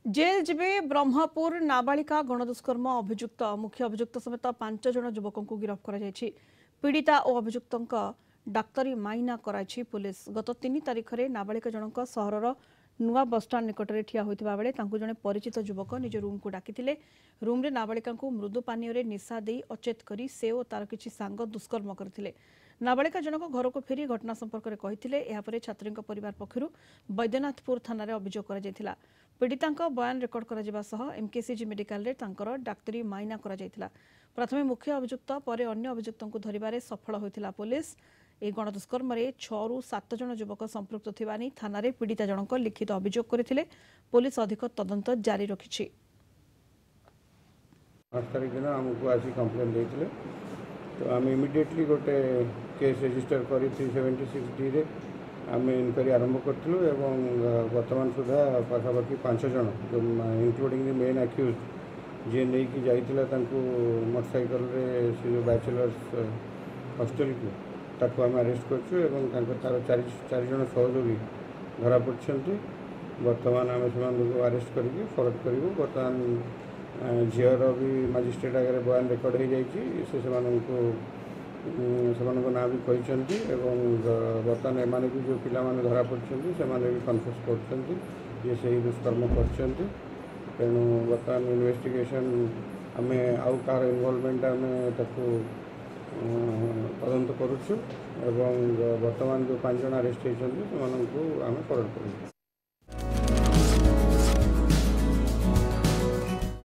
Jail जिबे Brahmapur नाबालिका गणदुष्कर्म अभियुक्त मुख्य अभियुक्त समेत 5 जन युवकों को गिरफ्त कर पीड़िता और अभियुक्त डाक्तरी माइना कराई पुलिस। गत 3 तारिख में नाबालिका जनक सहरर नुआ बसस्टाण्ड निकट में ठिया होता बेले जड़े परिचित युवक निज रूम को डाकिथिले। रूम रे नाबालिका को मृदु पानीय निशा दे अचेत करी से और तार किछि सांग दुष्कर्म करथिले। नाबालिका जनक घर को फेरी घटना संपर्क में कही छात्री परिवार पक्षर बैद्यनाथपुर थाना अभियोग कर पीड़िता बयान रेकर्ड कर एमकेसीजी मेडिकल रे तांकर डाक्तरी माइना कर प्रथमे मुख्य अभियुक्त पर अन्य अभियुक्तों को धरिबारे सफल होइथिला पुलिस। ए गणदुष्कर्म 6 ରୁ 7 जन युवक संपृक्त थिबा नै थाना रे पीड़िता जनक लिखित अभियोग करथिले। पुलिस अधिक तदंत जारी रखिछि। 8 तारिख दिन हमको आज कंप्लेन देइथिले तो आम इमिडिएटली गोटे केस रजिस्टर करी 376 डी रे आम इनक्वारी आरंभ करथिलु एवं वर्तमान सुधा पाखापाखि 5 जन इंक्लूडिंग द मेन अक्यूज जे नहीं कि जाइथिला तांको मोटरसाइकल रे से जो बैचलर्स हॉस्टल को ताको आम अरेस्ट करछु एवं तांको तार 4 जन सहयोगी धरा पड़छन्ती। वर्तमान आम से अरेस्ट करके फरवर्ड करिवु। वर्तमान झीर भी मजिस्ट्रेट आगे बयान रेकर्ड हो जाको ना भी कहते बर्तमान एम भी जो पिला धरा पड़ते से भी कन्फेस कर से दुष्कर्म कर तेणु बर्तमान इन्वेस्टिगेशन आम आउ कार इनवॉल्वमेंट आम तदंत करुचु एवं वर्तमान जो 5 जन अरेस्ट होती आम फरवर्ड करूँ।